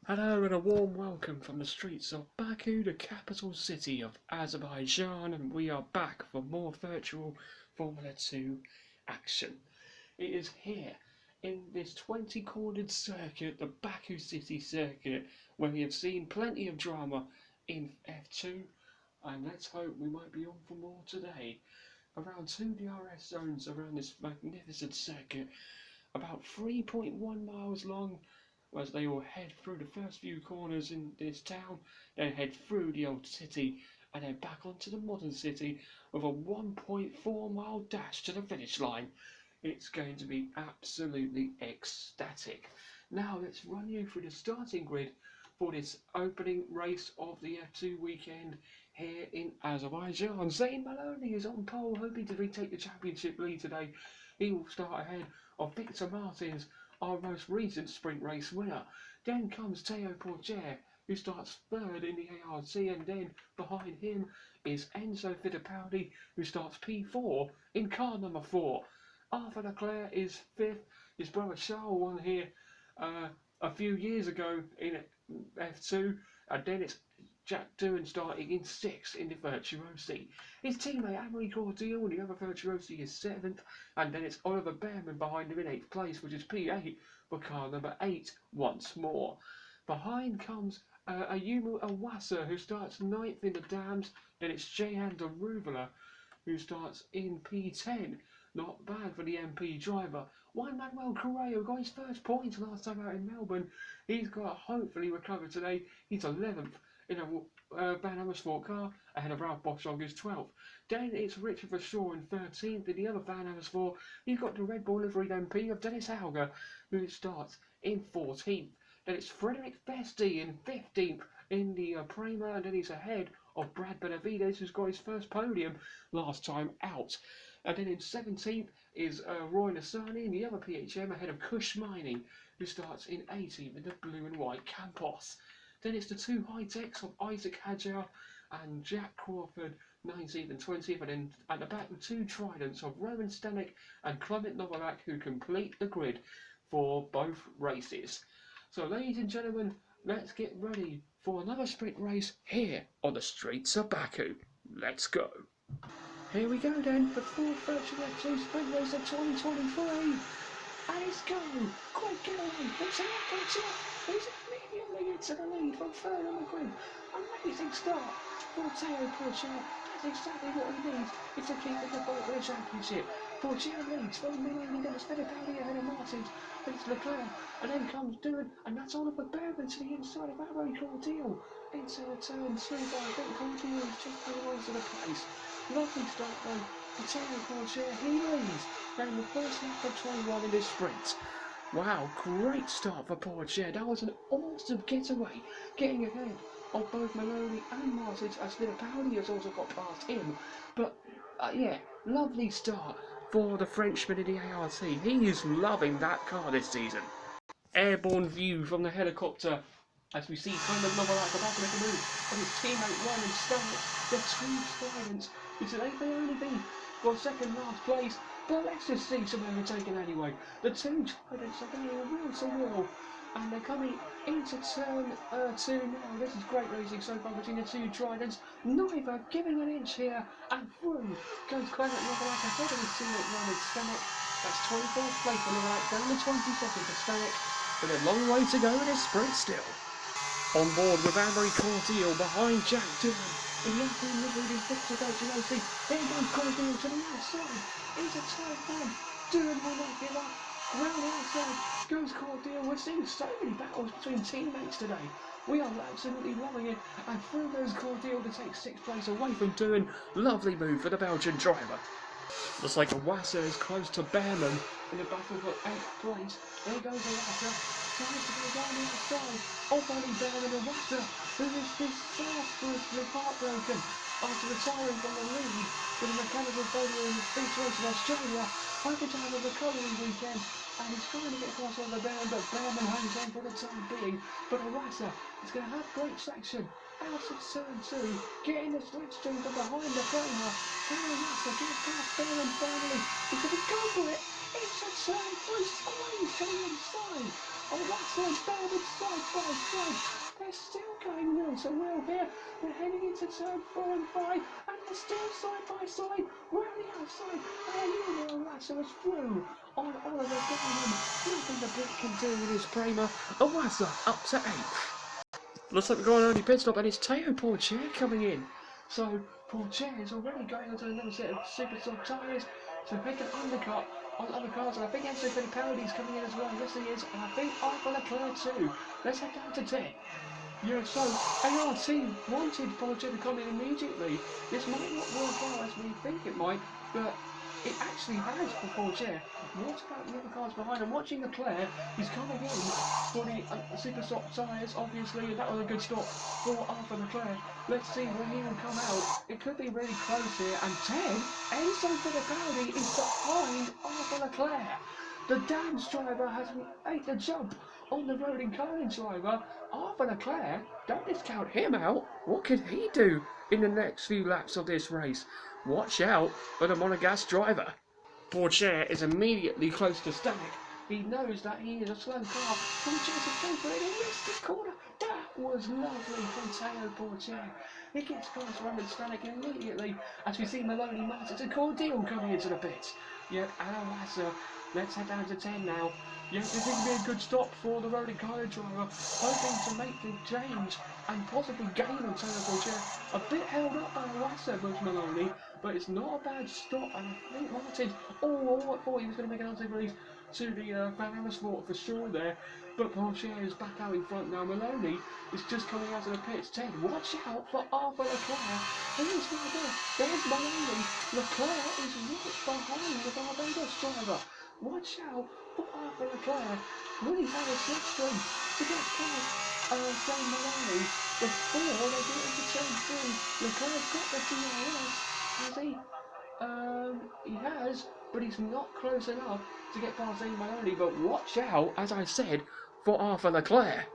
Hello and a warm welcome from the streets of Baku, the capital city of Azerbaijan, and we are back for more virtual Formula 2 action. It is here in this 20-cornered circuit, the Baku City circuit, where we have seen plenty of drama in F2, and let's hope we might be on for more today. Around 2 DRS zones around this magnificent circuit, about 3.1 miles long, as they will head through the first few corners in this town, then head through the old city, and then back onto the modern city with a 1.4 mile dash to the finish line. It's going to be absolutely ecstatic. Now let's run you through the starting grid for this opening race of the F2 weekend here in Azerbaijan. Zayn Maloney is on pole, hoping to retake the championship lead today. He will start ahead of Victor Martins, our most recent sprint race winner. Then comes Teo Porcher, who starts third in the ARC, and then behind him is Enzo Fittipaldi, who starts P4 in car number 4. Arthur Leclerc is fifth. His brother Charles won here a few years ago in F2, and then it's Jack Doohan starting in 6th in the Virtuosi. His teammate Amory Cordial in the other Virtuosi is 7th, and then it's Oliver Behrman behind him in 8th place, which is P8 for car number 8 once more. Behind comes Ayumu Awasa, who starts 9th in the Dams. Then it's Jehan Daruvula, who starts in P10. Not bad for the MP driver. Juan Manuel Correa got his first points last time out in Melbourne. He's got to hopefully recover today. He's 11th in a Van Amersfoort car, ahead of Ralph Boschung, who's 12th. Then it's Richard Verschoor in 13th. In the other Van Amersfoort, you've got the Red Bull liveried MP of Dennis Hauger, who starts in 14th. Then it's Frederick Festi in 15th in the Prema, and then he's ahead of Brad Benavides, who's got his first podium last time out. And then in 17th is Roy Nassani in the other PHM, ahead of Kush Mining, who starts in 18th in the blue and white Campos. Then it's the two high-techs of Isaac Hadjar and Jack Crawford, 19th and 20th, and then at the back the two tridents of Roman Stanek and Clement Novarak, who complete the grid for both races. So ladies and gentlemen, let's get ready for another sprint race here on the streets of Baku. Let's go. Here we go then, the fourth virtual F2 sprint race of 2023. And it's go! Quick getaway! It's up! He's immediately into the lead from third on the grid. Amazing start for Teo Porcher. That's exactly what he needs if to keep in the fight for the championship. Porcher leads from Milani, then it's Fittipaldi ahead of Martins, then it's Leclerc, and then comes Doohan, and that's Oliver Behrman to the inside of Amory Cordial. Into the turn 2 by Vic Cordial, who's just putting on to the place. Lovely start though for Teo Porcher. He leads down the first lap of 21 in this sprint. Wow, great start for Porcher. That was an awesome getaway, getting ahead of both Maloney and Martins, as Fittipaldi has also got past him. But yeah, lovely start for the Frenchman in the ARC. He is loving that car this season. Airborne view from the helicopter as we see Clement Novarak about to make a move, and his teammate Ryan Stanek, the two tridents, who today may only be for second last place, but let's just see some overtaking anyway. The two tridents are going wheel to wheel, and they're coming into turn 2 now. This is great racing so far between the two tridents, neither giving an inch here, and through goes Clement Novarak ahead of his teammate Ryan Stanek. That's 24th place for Novarak, down to 22nd for Stanek, but a long way to go in his sprint still. On board with Amory Cordial behind Jack Doohan in the upper liveried in Victor Virtuosi. Here goes Cordial to the outside. Into turn 1. Doohan will not give up. Round the outside goes Cordial. We're seeing so many battles between teammates today. We are absolutely loving it. And through goes Cordial to take 6th place away from Doohan. Lovely move for the Belgian driver. Looks like Awasa is close to Behrman in the battle for 8th place. There goes Awasa, tries to go down the outside. Only Behrman and Awasa, who is disastrously heartbroken after retiring from the lead with a mechanical failure in the speed race in Australia, hoping to have a recovery weekend. And he's trying to get across over Behrman, but Behrman hangs on for the time being. But Awasa is going to have great section. Out of turn 2, getting the slipstream from behind the corner. Awasa gets past Behrman finally. He's going to go for it. It's a turn 3 squeeze to the inside. Awasa and Behrman side by side. They're still going wheel to wheel here. They're heading into turn 4 and 5, and they're still side by side. Round the outside, and Awasa was through on Oliver Behrman. Nothing the Brit can do with his Prema. Awasa up to 8th. Looks like we're going on the pit stop, and it's Teo Porcher coming in. So Porcher is already going onto another set of super soft tyres to make an undercut on other cars, and I think Enzo Fittipaldi's coming in as well. Yes, he is, and I think Arthur Leclerc too. Let's head down to 10. Yeah, so ART wanted Porcher to come in immediately. This might not work out as we think it might, but it actually has for Porcher. What about the other cars behind him? Watching Leclerc, he's coming in for the super soft tyres, obviously, and that was a good stop for Arthur Leclerc. Let's see when he will come out. It could be really close here, and 10, Enzo Fittipaldi is behind Arthur Leclerc. The Dams driver has made the jump on the Rodin Collins driver. Arthur Leclerc, don't discount him out. What could he do in the next few laps of this race? Watch out for the Monegasque driver. Porcher is immediately close to Stanek. He knows that he is a slow car. Porcher is going for it. He missed the corner. That was lovely from Teo Porcher. He gets past Roman Stanek immediately as we see Maloney Martins and Cordial coming into the pits. Yep, Awasa. Let's head down to 10 now. Yes, this is going to be a good stop for the Rodin Collins driver, hoping to make the change and possibly gain on Teo Porcher. A bit held up by Awasa, Bush Maloney, but it's not a bad stop, and I think Martin, I thought he was going to make an unsafe release to the Van Amersfoort for sure there, but Porcher is back out in front now. Maloney is just coming out of the pits. 10, watch out for Arthur Leclerc. He is right there. There's Maloney. Leclerc is right behind the Barbados driver. Watch out for Arthur Leclerc. Will he have a slipstream to get past Sam Maloney before they get into turn 3? Leclerc's got the DRS, has he? He has, but he's not close enough to get past Sam Maloney. But watch out, as I said, for Arthur Leclerc.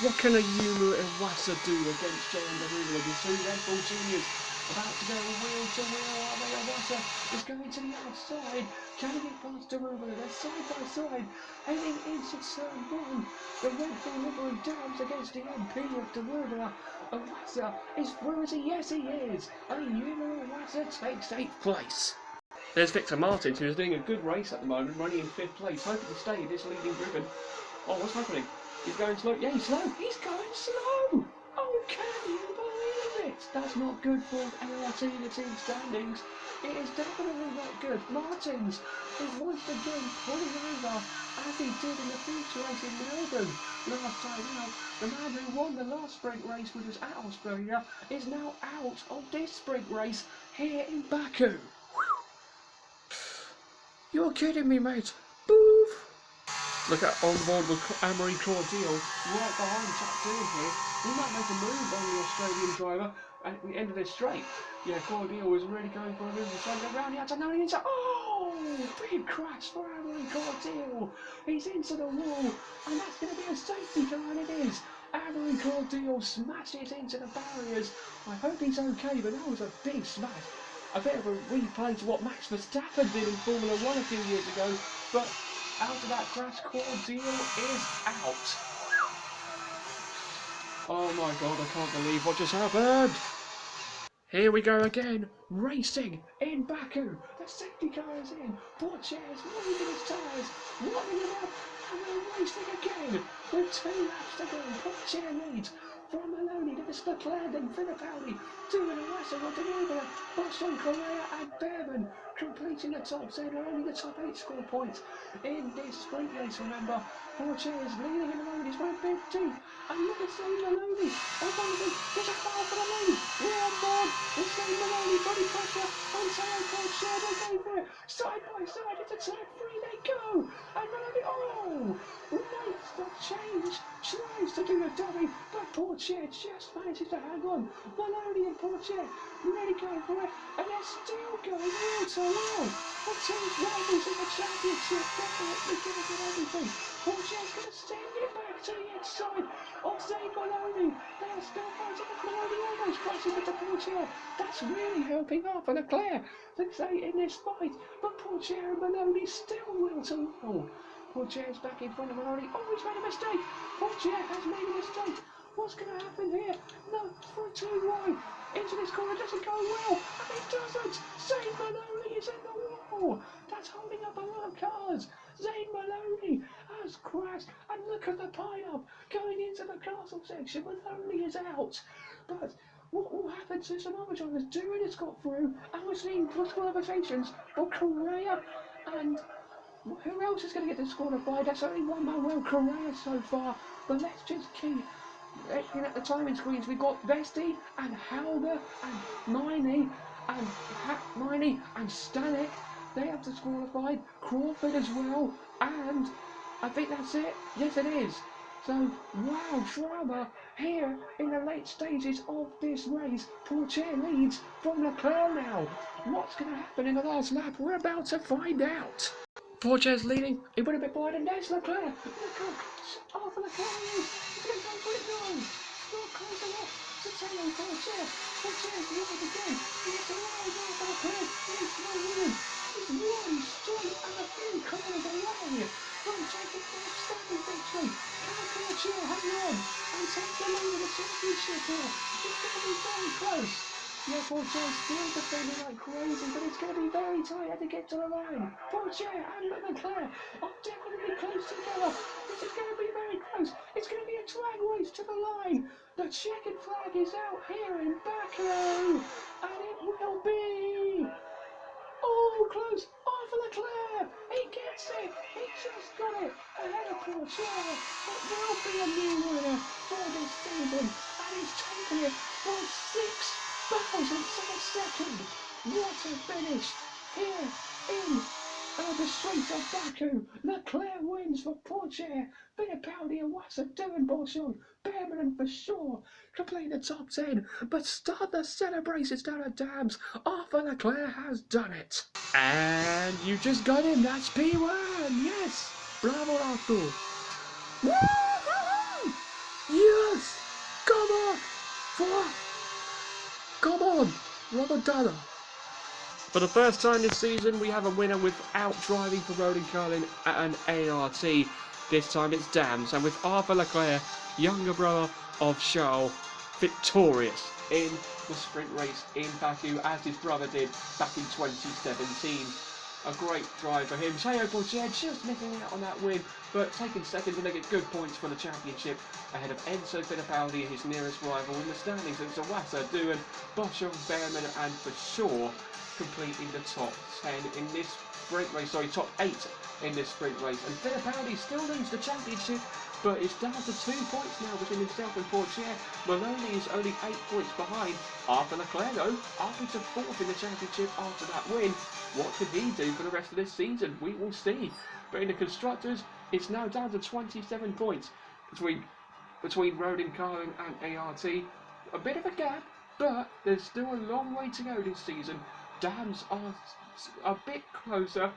What can a Yumu Iwasa do against J.M. Darula? The two Red Bull juniors about to go wheel to wheel. Iwasa is going to the outside. Can he get past Darula? They're side by side, heading into turn 1. The Red Bull livery dams against the MP of Darula. Iwasa is through, is he? Yes, he is. And Yumu Iwasa takes 8th place. There's Victor Martins, who is doing a good race at the moment, running in 5th place, hoping to stay this leading ribbon. Oh, what's happening? He's going slow. Yeah, he's slow. He's going slow. Oh, can you believe it? That's not good for ART, the team standings. It is definitely not good. Martins is once again pulling over as he did in the feature race in Melbourne last time out. The man who won the last sprint race, which was at Australia, is now out of this sprint race here in Baku. You're kidding me, mate. Boof. Look at on board with Amory Cordial right behind Jack Dillon here. He might make a move on the Australian driver at the end of this straight. Yeah, Cordial was really going for a move. He's trying to go round the outside. Now he's into. Oh! Big crash for Amory Cordial. He's into the wall, and that's going to be a safety car, and it is. Amory Cordial smashes into the barriers. I hope he's okay, but that was a big smash. A bit of a replay to what Max Verstappen did in Formula 1 a few years ago, but out of that crash, Cordial is out. Oh my god, I can't believe what just happened. Here we go again, racing in Baku. The safety car is in. Porcher is moving his tyres, warming them up, and they're racing again with 2 laps to go. Porcher leads from Maloney to Mr. Clarendon, Fittipaldi, doing a wrestle with the Nobler, Boston, Correa and Behrman, completing the top 10 and only the top 8 score points in this sprint race, remember. Porches leading in the road, he's went big deep, and look at Zane Maloney, and Maloney, there's a foul for the lead, one more, and Zane Maloney, body pressure, and Taylor Porcher, they go for it, side by side, it's a turn 3, they go, and Maloney, oh, makes the change, tries to do a dummy, but Porcher just manages to hang on, Maloney and Porcher, really going for it, and they're still going wheel to wheel, the two rivals in the championship, definitely giving it everything. Porcher's going to send it back to the inside of Zane Maloney. They are still fighting with Maloney almost crashing with the Porcher. That's really helping Arthur Leclerc to stay in this fight. But Porcher and Maloney still will to wheel. Porcher's back in front of Maloney. Oh, he's made a mistake. Porcher has made a mistake. What's going to happen here? No, for a too wide. Into this corner doesn't go well. And it doesn't. Zane Maloney is in the wall. That's holding up a lot of cars. Zane Maloney has crashed, and look at the pile-up going into the castle section. Maloney is out, but what will happen to some other drivers? Duran has got through, and we're seeing disqualifications for Correa, and who else is going to get disqualified? That's only one Manuel Correa so far, but let's just keep looking at the timing screens. We've got Vesti and Halder and Miney and Stanek. They have disqualified, Crawford as well, and I think that's it. Yes, it is. So, wow, drama here in the late stages of this race. Porcher leads from Leclerc now. What's going to happen in the last lap? We're about to find out. Porcher's leading. He went a bit wide, and there's Leclerc. Look how Arthur Leclerc is. He's going to go for it now. Not close enough to Taylor Porcher. Porcher's leading again. He's alive now for Leclerc. He's no winning. He's one straight and a few corners away from taking the outstanding victory. Can Porcher hang on and take the lead of the championship here? It's going to be very close. Yeah, Porcher's still defending like crazy, but it's going to be very tight to get to the line. Porcher and Leclerc are definitely close together. This is going to be very close. It's going to be a drag race to the line. The checkered flag is out here in Baku, and it will be... Oh, close! Arthur Leclerc! He gets it! He just got it! Ahead of Porcher! It will be a new winner for this season, and he's taken it for 6,000 of a second! What a finish here in the streets of Baku! Leclerc wins for Porcher, Fittipaldi and Wasser doing Boschon, Behrman for sure, completing the top 10, but start the celebrations down at Dams. Arthur Leclerc has done it. And you just got him, that's P1, yes! Bravo Arthur! Woo-hoo-hoo! Yes! Come on! Robert Dalla. For the first time this season, we have a winner without driving for Roland Carlin at an ART. This time it's Dams, and with Arthur Leclerc, younger brother of Charles, victorious in the sprint race in Baku, as his brother did back in 2017. A great drive for him. Teo Porcher just missing out on that win, but taking second, and they get good points for the championship ahead of Enzo Fittipaldi, his nearest rival in the standings. It's Zawasa doing Boschon, Behrman, and for sure completing the top 10 in this sprint race. Sorry, top 8 in this sprint race. And Fittipaldi still leads the championship, but it's down to 2 points now between himself and Porcher. Maloney is only 8 points behind. Arthur Leclerc, though, up into 4th in the championship after that win. What could he do for the rest of this season? We will see. But in the constructors, it's now down to 27 points between Roland Carlin and ART. A bit of a gap, but there's still a long way to go this season. Dams are a bit closer,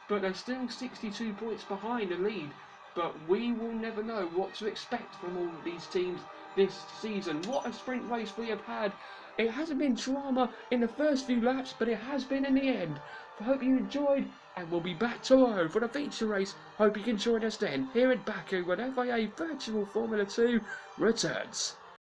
but they're still 62 points behind the lead. But we will never know what to expect from all of these teams this season. What a sprint race we have had. It hasn't been drama in the first few laps, but it has been in the end. I hope you enjoyed, and we'll be back tomorrow for the feature race. Hope you can join us then, here at Baku, when FIA Virtual Formula 2 returns.